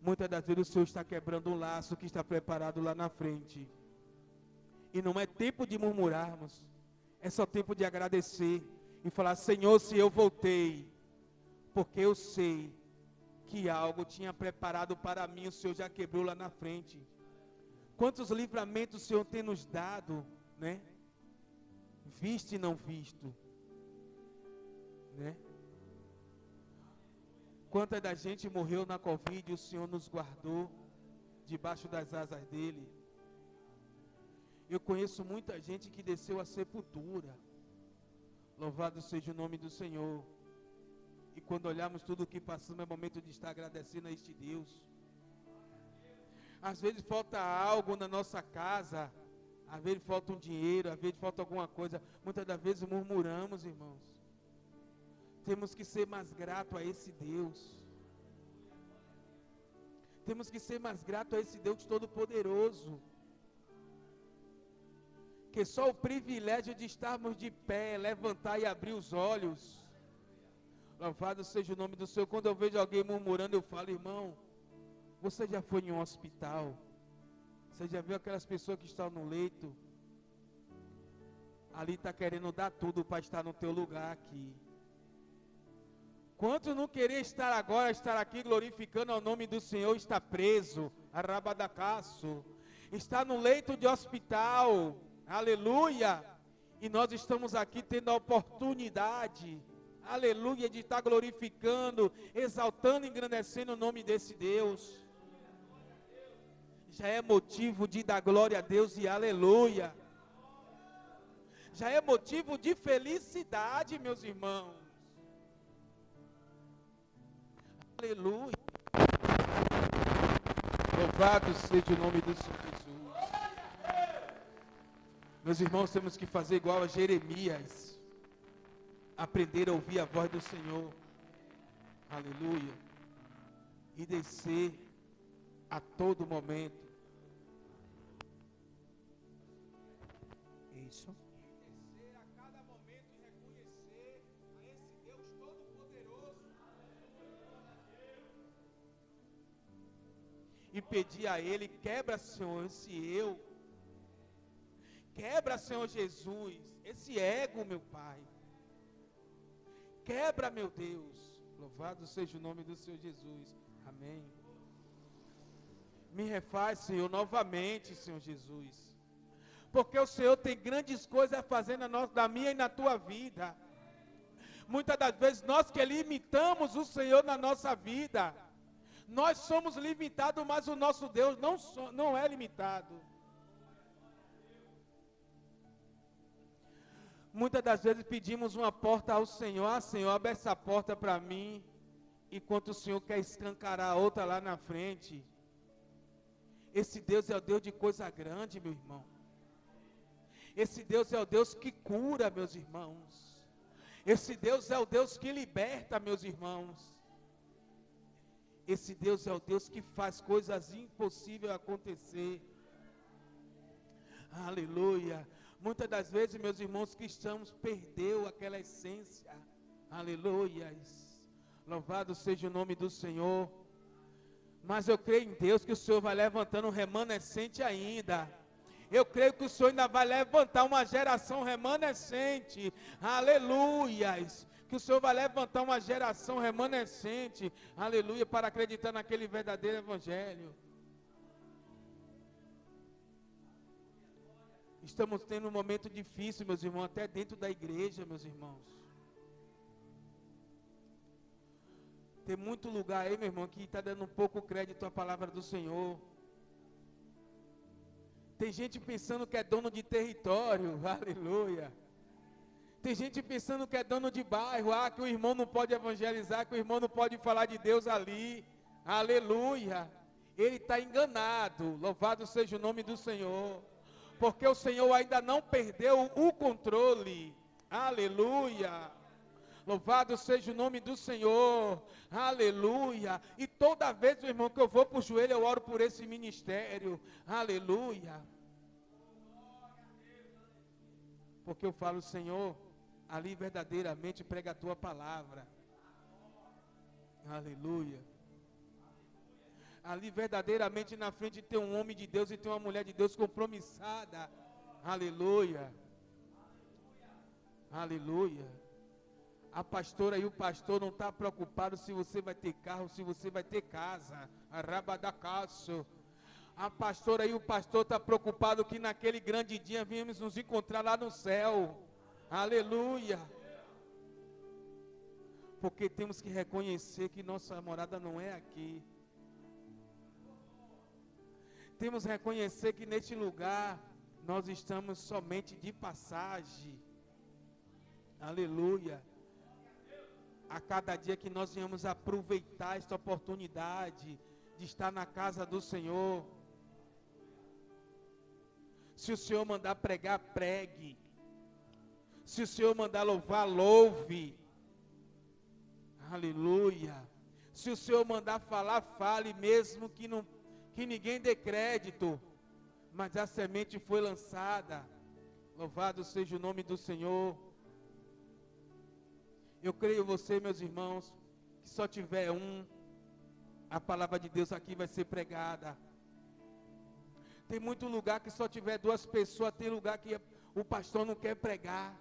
Muitas das vezes o Senhor está quebrando um laço que está preparado lá na frente. E não é tempo de murmurarmos, é só tempo de agradecer e falar, Senhor, se eu voltei, porque eu sei que algo tinha preparado para mim, o Senhor já quebrou lá na frente. Quantos livramentos o Senhor tem nos dado, né? Visto e não visto, né? Quanta da gente morreu na Covid e o Senhor nos guardou debaixo das asas dele. Eu conheço muita gente que desceu à sepultura. Louvado seja o nome do Senhor. E quando olhamos tudo o que passamos, é momento de estar agradecendo a este Deus. Às vezes falta algo na nossa casa, às vezes falta um dinheiro, às vezes falta alguma coisa. Muitas das vezes murmuramos, irmãos. Temos que ser mais grato a esse Deus. Temos que ser mais grato a esse Deus Todo-Poderoso. Que só o privilégio de estarmos de pé, levantar e abrir os olhos. Louvado seja o nome do Senhor. Quando eu vejo alguém murmurando, eu falo, irmão, você já foi em um hospital? Você já viu aquelas pessoas que estão no leito? Ali está querendo dar tudo para estar no teu lugar aqui. Quantos não querer estar agora, estar aqui glorificando ao nome do Senhor, está preso, arrabadacaço, está no leito de hospital, aleluia, e nós estamos aqui tendo a oportunidade, aleluia, de estar glorificando, exaltando e engrandecendo o nome desse Deus. Já é motivo de dar glória a Deus e aleluia. Já é motivo de felicidade, meus irmãos. Aleluia. Louvado seja o nome do Senhor Jesus. Meus irmãos, temos que fazer igual a Jeremias. Aprender a ouvir a voz do Senhor. Aleluia. E descer a todo momento. Isso. Descer a cada momento e reconhecer a esse Deus Todo-Poderoso. E pedir a Ele, quebra, Senhor, esse eu. Quebra, Senhor Jesus, esse ego, meu Pai. Quebra, meu Deus. Louvado seja o nome do Senhor Jesus. Amém. Me refaz, Senhor, novamente, Senhor Jesus. Porque o Senhor tem grandes coisas a fazer na minha e na tua vida. Muitas das vezes nós que limitamos o Senhor na nossa vida. Nós somos limitados, mas o nosso Deus não é limitado. Muitas das vezes pedimos uma porta ao Senhor. Ah, Senhor, abre essa porta para mim. Enquanto o Senhor quer escancarar a outra lá na frente. Esse Deus é o Deus de coisa grande, meu irmão. Esse Deus é o Deus que cura, meus irmãos. Esse Deus é o Deus que liberta, meus irmãos. Esse Deus é o Deus que faz coisas impossíveis acontecer. Aleluia. Muitas das vezes, meus irmãos cristãos, perdeu aquela essência. Aleluia. Louvado seja o nome do Senhor. Mas eu creio em Deus que o Senhor vai levantando um remanescente ainda. Eu creio que o Senhor ainda vai levantar uma geração remanescente. Aleluias. Que o Senhor vai levantar uma geração remanescente. Aleluia. Para acreditar naquele verdadeiro evangelho. Estamos tendo um momento difícil, meus irmãos, até dentro da igreja, meus irmãos. Tem muito lugar aí, meu irmão, que está dando um pouco crédito à palavra do Senhor. Tem gente pensando que é dono de território, aleluia. Tem gente pensando que é dono de bairro, que o irmão não pode evangelizar, que o irmão não pode falar de Deus ali, aleluia. Ele está enganado, louvado seja o nome do Senhor. Porque o Senhor ainda não perdeu o controle, Aleluia. Louvado seja o nome do Senhor. Aleluia. E toda vez, meu irmão, que eu vou para o joelho, eu oro por esse ministério. Aleluia. Porque eu falo, Senhor, ali verdadeiramente prega a tua palavra. Aleluia. Ali verdadeiramente na frente tem um homem de Deus e tem uma mulher de Deus compromissada. Aleluia. Aleluia. A pastora e o pastor não estão preocupados se você vai ter carro, se você vai ter casa. Arabadacaço. A pastora e o pastor estão preocupados que naquele grande dia viemos nos encontrar lá no céu. Aleluia. Porque temos que reconhecer que nossa morada não é aqui. Temos que reconhecer que neste lugar nós estamos somente de passagem. Aleluia. A cada dia que nós venhamos aproveitar esta oportunidade de estar na casa do Senhor. Se o Senhor mandar pregar, pregue. Se o Senhor mandar louvar, louve. Aleluia. Se o Senhor mandar falar, fale, mesmo que ninguém dê crédito. Mas a semente foi lançada. Louvado seja o nome do Senhor. Eu creio em você, meus irmãos, que só tiver a palavra de Deus aqui vai ser pregada. Tem muito lugar que só tiver 2 pessoas, tem lugar que o pastor não quer pregar.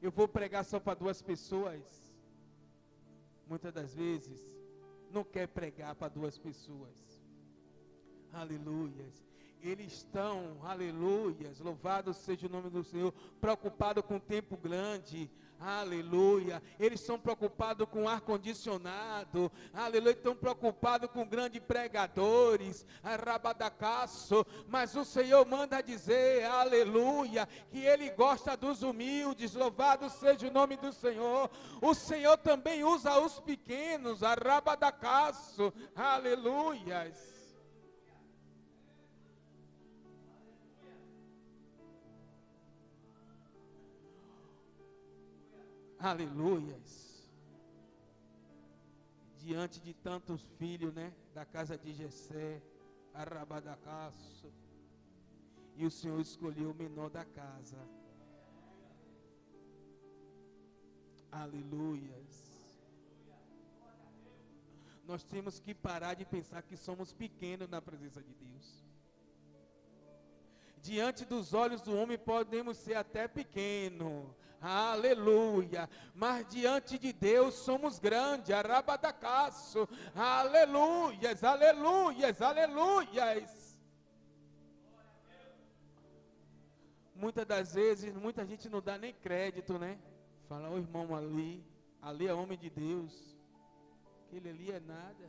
Eu vou pregar só para 2 pessoas. Muitas das vezes, não quer pregar para 2 pessoas. Aleluias. Eles estão, aleluias, louvado seja o nome do Senhor, preocupados com tempo grande, aleluia. Eles estão preocupados com ar-condicionado, aleluia. Estão preocupados com grandes pregadores, arabadacaço. Mas o Senhor manda dizer, aleluia, que Ele gosta dos humildes, louvado seja o nome do Senhor. O Senhor também usa os pequenos, arabadacaço, aleluias. Aleluias. Diante de tantos filhos, né? Da casa de Jessé, Arabadacaço. E o Senhor escolheu o menor da casa. Aleluias. Nós temos que parar de pensar que somos pequenos na presença de Deus. Diante dos olhos do homem podemos ser até pequenos. Aleluia. Mas diante de Deus somos grandes. Arabadacaço. Aleluias, aleluias, aleluias. Muitas das vezes, muita gente não dá nem crédito, né? Fala, o irmão ali é homem de Deus. Aquele ali é nada.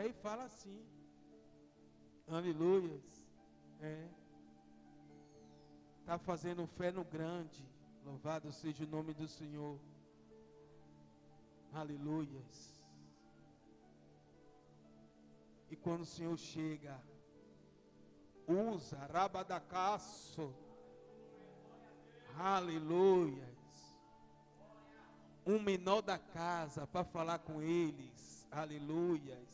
E fala assim. Aleluias. Está fazendo fé no grande. Louvado seja o nome do Senhor. Aleluias. E quando o Senhor chega, usa rabadacaço. Aleluias. Um menor da casa para falar com eles. Aleluias.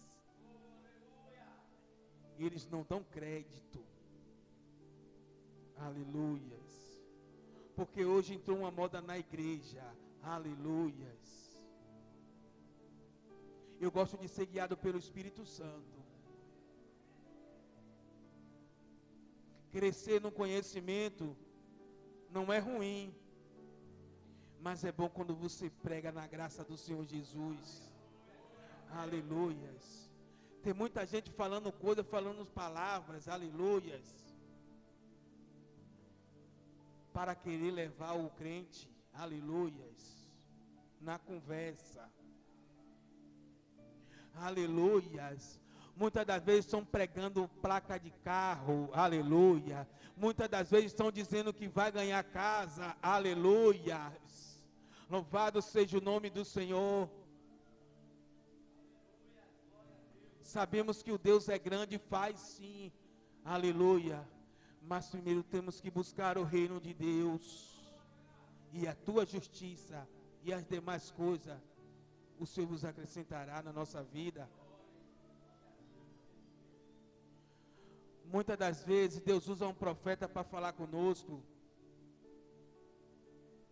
Eles não dão crédito. Aleluias. Porque hoje entrou uma moda na igreja. Aleluias. Eu gosto de ser guiado pelo Espírito Santo. Crescer no conhecimento não é ruim. Mas é bom quando você prega na graça do Senhor Jesus. Aleluias. Tem muita gente falando coisa, falando palavras. Aleluias. Para querer levar o crente, aleluias, na conversa, aleluias. Muitas das vezes estão pregando placa de carro, aleluia. Muitas das vezes estão dizendo que vai ganhar casa, aleluias. Louvado seja o nome do Senhor. Sabemos que o Deus é grande, faz sim, aleluia. Mas primeiro temos que buscar o reino de Deus. e a tua justiça e as demais coisas o Senhor vos acrescentará na nossa vida. Muitas das vezes Deus usa um profeta para falar conosco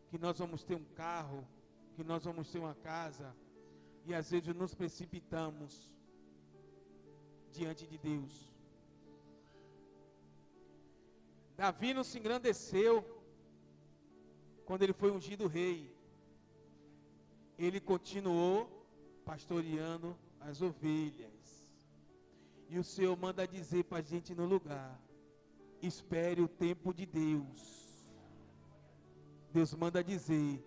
que nós vamos ter um carro, que nós vamos ter uma casa, e às vezes nos precipitamos diante de Deus. Davi não se engrandeceu quando ele foi ungido rei. Ele continuou pastoreando as ovelhas. E o Senhor manda dizer para a gente no lugar: espere o tempo de Deus. Deus manda dizer: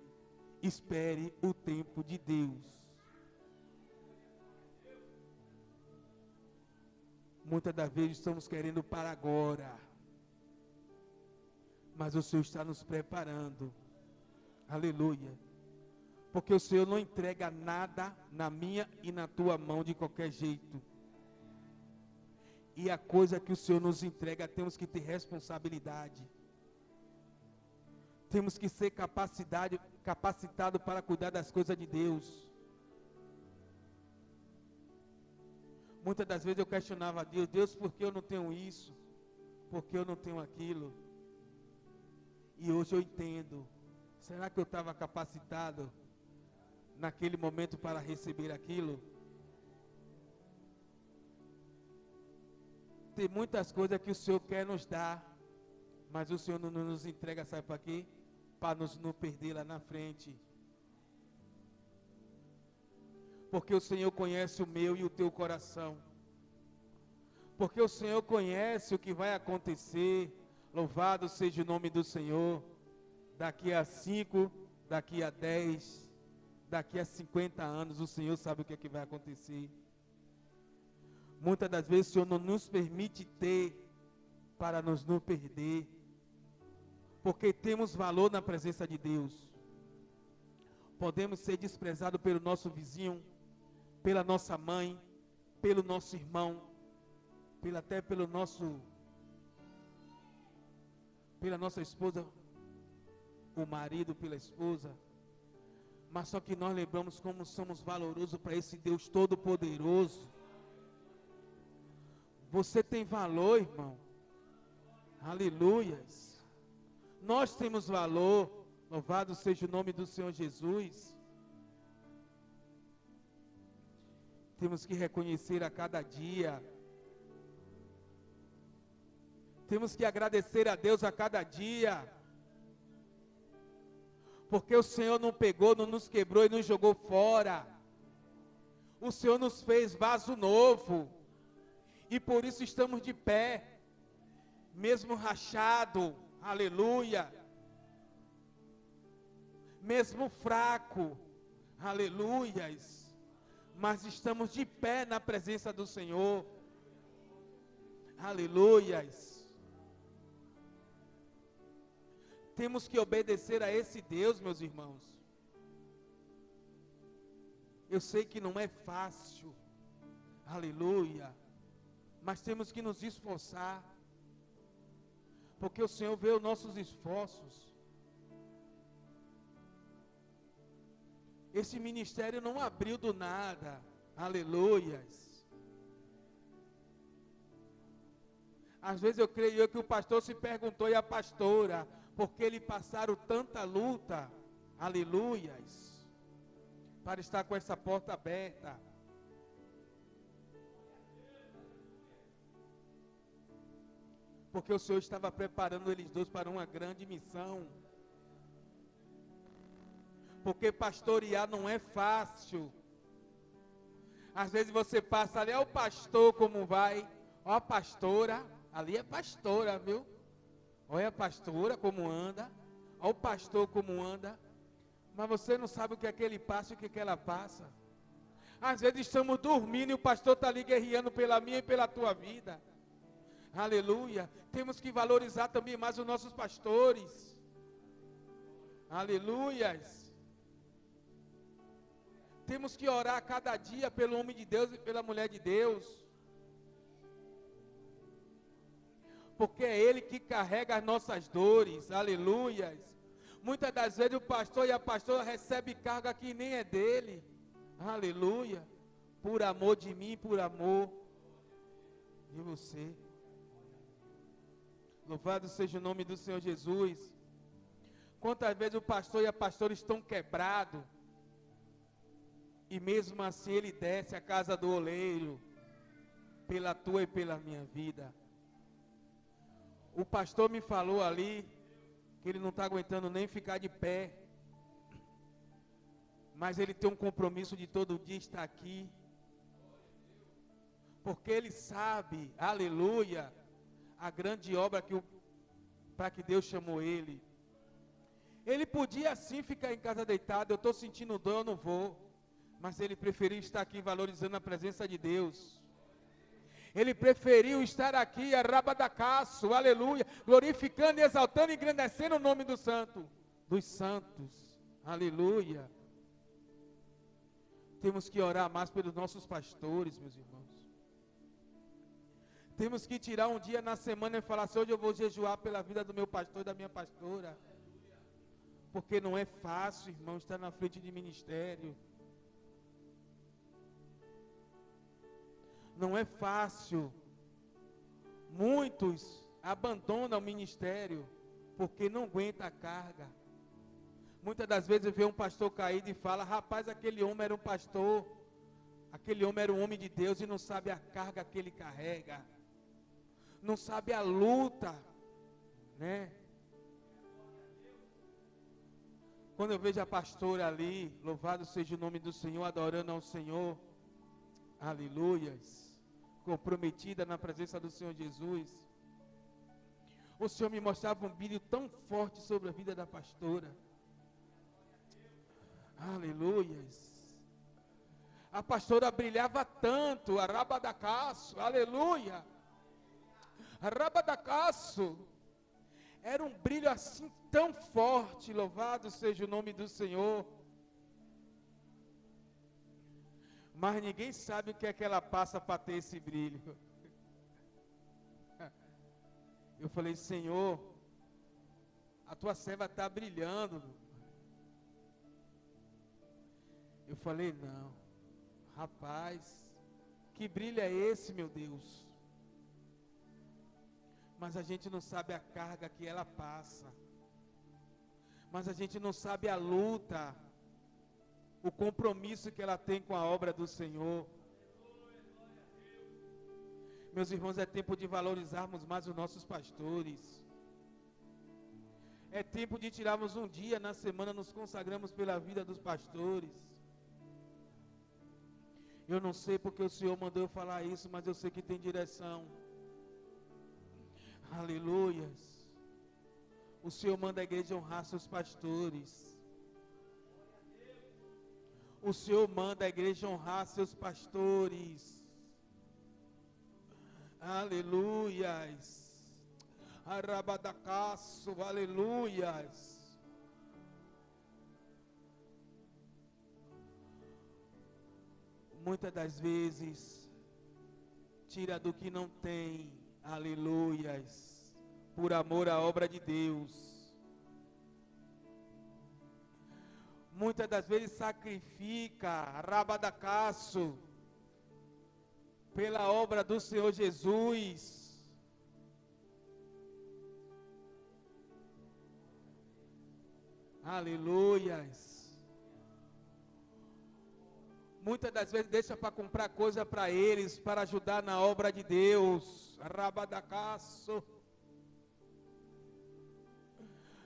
espere o tempo de Deus. Muitas das vezes estamos querendo para agora, mas o Senhor está nos preparando. Aleluia. Porque o Senhor não entrega nada na minha e na tua mão de qualquer jeito. E a coisa que o Senhor nos entrega, temos que ter responsabilidade. Temos que ser capacitado para cuidar das coisas de Deus. Muitas das vezes eu questionava a Deus: Deus, por que eu não tenho isso? Por que eu não tenho aquilo? E hoje eu entendo. Será que eu estava capacitado naquele momento para receber aquilo? Tem muitas coisas que o Senhor quer nos dar, mas o Senhor não nos entrega, sabe para quê? Para nos não perder lá na frente. Porque o Senhor conhece o meu e o teu coração. Porque o Senhor conhece o que vai acontecer. Louvado seja o nome do Senhor. Daqui a 5, daqui a 10, daqui a 50 anos, o Senhor sabe o que é que vai acontecer. Muitas das vezes o Senhor não nos permite ter para nos não perder. Porque temos valor na presença de Deus. Podemos ser desprezados pelo nosso vizinho, pela nossa mãe, pelo nosso irmão, até pela nossa esposa, o marido pela esposa. Mas só que nós lembramos como somos valorosos para esse Deus Todo-Poderoso. Você tem valor, irmão. Aleluias. Nós temos valor. Louvado seja o nome do Senhor Jesus. Temos que reconhecer a cada dia. Temos que agradecer a Deus a cada dia. Porque o Senhor não pegou, não nos quebrou e nos jogou fora. O Senhor nos fez vaso novo. E por isso estamos de pé. Mesmo rachado. Aleluia. Mesmo fraco. Aleluias. Mas estamos de pé na presença do Senhor. Aleluias. Temos que obedecer a esse Deus, meus irmãos. Eu sei que não é fácil. Aleluia. Mas temos que nos esforçar. Porque o Senhor vê os nossos esforços. Esse ministério não abriu do nada. Aleluias. Às vezes eu creio que o pastor se perguntou, e a pastora, por que eles passaram tanta luta, aleluias, para estar com essa porta aberta. Porque o Senhor estava preparando eles dois para uma grande missão. Porque pastorear não é fácil. Às vezes você passa ali, olha o pastor como vai, olha a pastora, ali é pastora, viu? Olha a pastora como anda, olha o pastor como anda, mas você não sabe o que é que ele passa e o que é que ela passa. Às vezes estamos dormindo e o pastor está ali guerreando pela minha e pela tua vida. Aleluia. Temos que valorizar também mais os nossos pastores. Aleluias. Temos que orar cada dia pelo homem de Deus e pela mulher de Deus. Porque é Ele que carrega as nossas dores, aleluias. Muitas das vezes o pastor e a pastora recebem carga que nem é dele. Aleluia. Por amor de mim, por amor de você. Louvado seja o nome do Senhor Jesus. Quantas vezes o pastor e a pastora estão quebrados, e mesmo assim ele desce à casa do oleiro, pela tua e pela minha vida. O pastor me falou ali, que ele não está aguentando nem ficar de pé, mas ele tem um compromisso de todo dia estar aqui, porque ele sabe, aleluia, a grande obra para que Deus chamou ele. Ele podia sim ficar em casa deitado, eu estou sentindo dor, eu não vou, mas ele preferiu estar aqui valorizando a presença de Deus. Ele preferiu estar aqui, arabadacaço, aleluia, glorificando, exaltando e engrandecendo o nome do santo, dos santos, aleluia. Temos que orar mais pelos nossos pastores, meus irmãos. Temos que tirar um dia na semana e falar assim: hoje eu vou jejuar pela vida do meu pastor e da minha pastora. Porque não é fácil, irmão, estar na frente de ministério. Não é fácil. Muitos abandonam o ministério porque não aguenta a carga. Muitas das vezes vê um pastor caído e fala: rapaz, aquele homem era um pastor, aquele homem era um homem de Deus e não sabe a carga que ele carrega, não sabe a luta, né? Quando eu vejo a pastora ali, louvado seja o nome do Senhor, adorando ao Senhor, aleluias, comprometida na presença do Senhor Jesus, o Senhor me mostrava um brilho tão forte sobre a vida da pastora, aleluias. A pastora brilhava tanto, arabadacaço, aleluia, arabadacaço. Era um brilho assim tão forte, louvado seja o nome do Senhor. Mas ninguém sabe o que é que ela passa para ter esse brilho. Eu falei: Senhor, a tua serva está brilhando. Eu falei: não, rapaz, que brilho é esse, meu Deus? Mas a gente não sabe a carga que ela passa. Mas a gente não sabe a luta, o compromisso que ela tem com a obra do Senhor. Meus irmãos, é tempo de valorizarmos mais os nossos pastores. É tempo de tirarmos um dia na semana, nos consagramos pela vida dos pastores. Eu não sei porque o Senhor mandou eu falar isso, mas eu sei que tem direção. Aleluias. O Senhor manda a igreja honrar seus pastores. O Senhor manda a igreja honrar seus pastores. Aleluias. Arabadacaço, aleluias. Muitas das vezes tira do que não tem, aleluias, por amor à obra de Deus. Muitas das vezes sacrifica, rabadacaço, pela obra do Senhor Jesus. Aleluias. Muitas das vezes deixa para comprar coisa para eles, para ajudar na obra de Deus. Rabadacaço.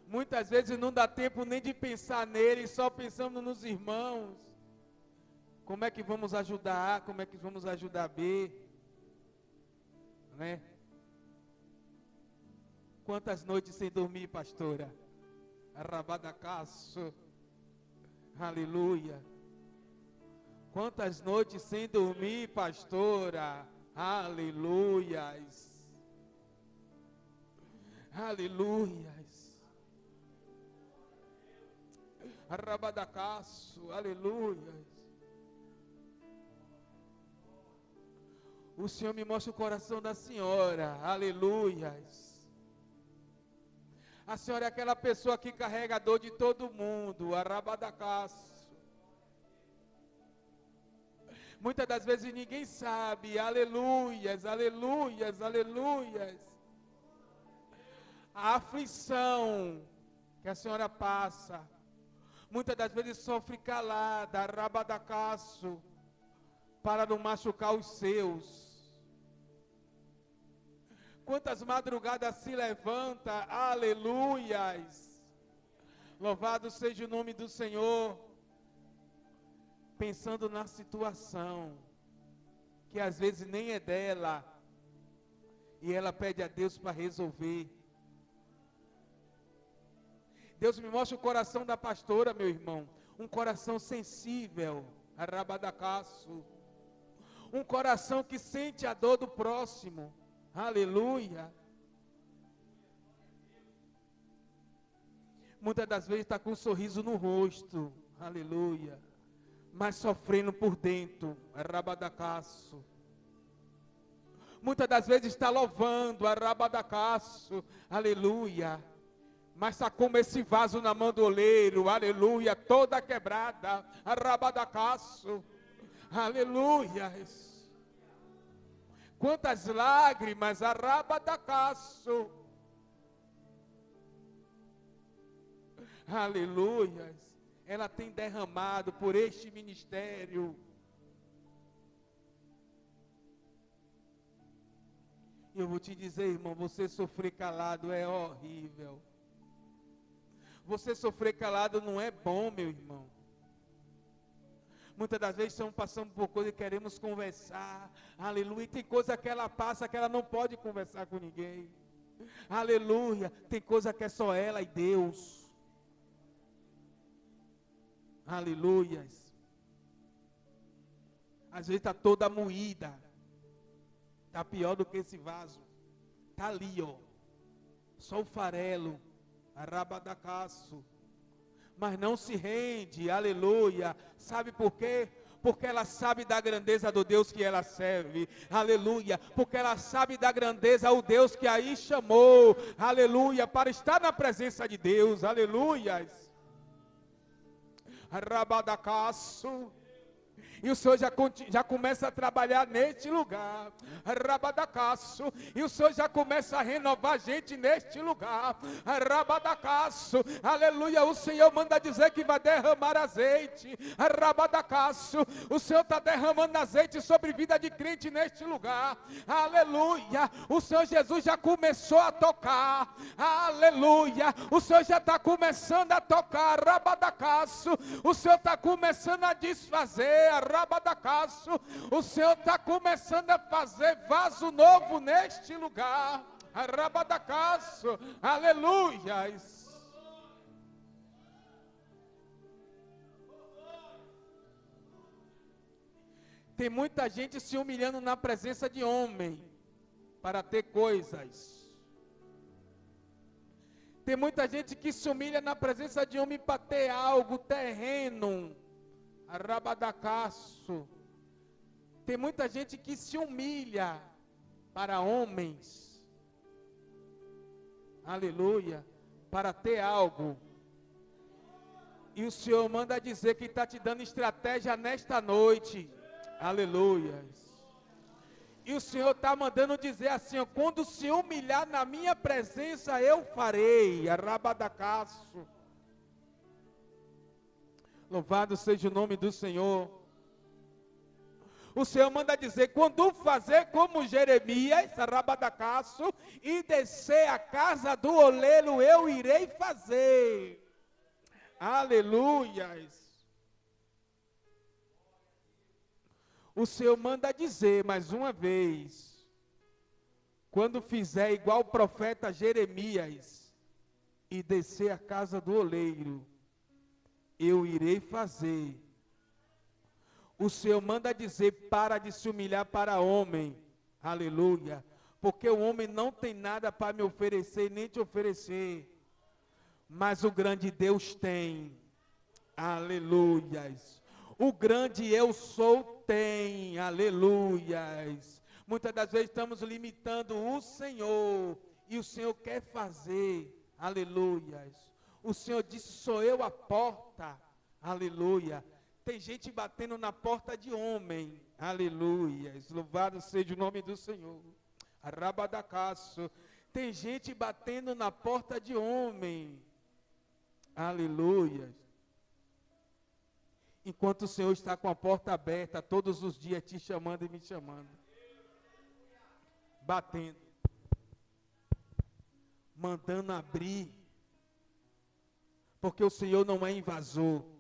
Muitas vezes não dá tempo nem de pensar neles, só pensando nos irmãos. Como é que vamos ajudar A, como é que vamos ajudar B? Né? Quantas noites sem dormir, pastora? Rabadacaço. Aleluia. Quantas noites sem dormir, pastora? Aleluias. Aleluias. Rabadacaço, aleluias. O Senhor me mostra o coração da senhora, aleluias. A senhora é aquela pessoa que carrega a dor de todo mundo, arabadacaço. Muitas das vezes ninguém sabe, aleluias, aleluias, aleluias. A aflição que a senhora passa, muitas das vezes sofre calada, arabadacaço, para não machucar os seus. Quantas madrugadas se levanta, aleluias. Louvado seja o nome do Senhor. Pensando na situação, que às vezes nem é dela, e ela pede a Deus para resolver. Deus me mostra o coração da pastora, meu irmão, um coração sensível, arabadacaço, um coração que sente a dor do próximo, aleluia. Muitas das vezes está com um sorriso no rosto, aleluia, mas sofrendo por dentro, arabadacaço. Muitas das vezes está louvando, arabadacaço, aleluia, mas está como esse vaso na mão do oleiro, aleluia, toda quebrada, arabadacaço, aleluia. Quantas lágrimas, arabadacaço, aleluia, ela tem derramado por este ministério. E eu vou te dizer, irmão, você sofrer calado é horrível. Você sofrer calado não é bom, meu irmão. Muitas das vezes estamos passando por coisa e queremos conversar, aleluia, e tem coisa que ela passa que ela não pode conversar com ninguém, aleluia, tem coisa que é só ela e Deus. Aleluias. Às vezes está toda moída. Está pior do que esse vaso. Está ali, ó. Só o farelo. Arabadacaço. Mas não se rende. Aleluia. Sabe por quê? Porque ela sabe da grandeza do Deus que ela serve, aleluia, porque ela sabe da grandeza do Deus que aí chamou, aleluia, para estar na presença de Deus, aleluias. Rabadacaço. E o Senhor já começa a trabalhar neste lugar, rabadacaço, e o Senhor já começa a renovar a gente neste lugar, rabadacaço, aleluia, o Senhor manda dizer que vai derramar azeite, rabadacaço, o Senhor está derramando azeite sobre vida de crente neste lugar, aleluia, o Senhor Jesus já começou a tocar, aleluia, o Senhor já está começando a tocar, rabadacaço, o Senhor está começando a desfazer, rabadacaço, o Senhor está começando a fazer vaso novo neste lugar, rabadacaço, aleluia. Tem muita gente se humilhando na presença de homem para ter coisas. Tem muita gente que se humilha na presença de homem para ter algo, terreno, rabadacaço. Tem muita gente que se humilha para homens, aleluia, para ter algo. E o Senhor manda dizer que está te dando estratégia nesta noite, aleluia. E o Senhor está mandando dizer assim, ó, quando se humilhar na minha presença, eu farei, rabadacaço. Louvado seja o nome do Senhor. O Senhor manda dizer, quando fazer como Jeremias, rabadacaço, e descer a casa do oleiro, eu irei fazer. Aleluias. O Senhor manda dizer mais uma vez, quando fizer igual o profeta Jeremias, e descer a casa do oleiro, eu irei fazer. O Senhor manda dizer, para de se humilhar para homem, aleluia, porque o homem não tem nada para me oferecer, nem te oferecer, mas o grande Deus tem, aleluias, o grande eu sou tem, aleluias. Muitas das vezes estamos limitando o Senhor, e o Senhor quer fazer, Aleluia. O Senhor disse, sou eu a porta. Aleluia. Tem gente batendo na porta de homem. Aleluia. Louvado seja o nome do Senhor. Arabadacaço. Tem gente batendo na porta de homem. Aleluia. Enquanto o Senhor está com a porta aberta todos os dias te chamando e me chamando. Batendo. Mandando abrir. Porque o Senhor não é invasor.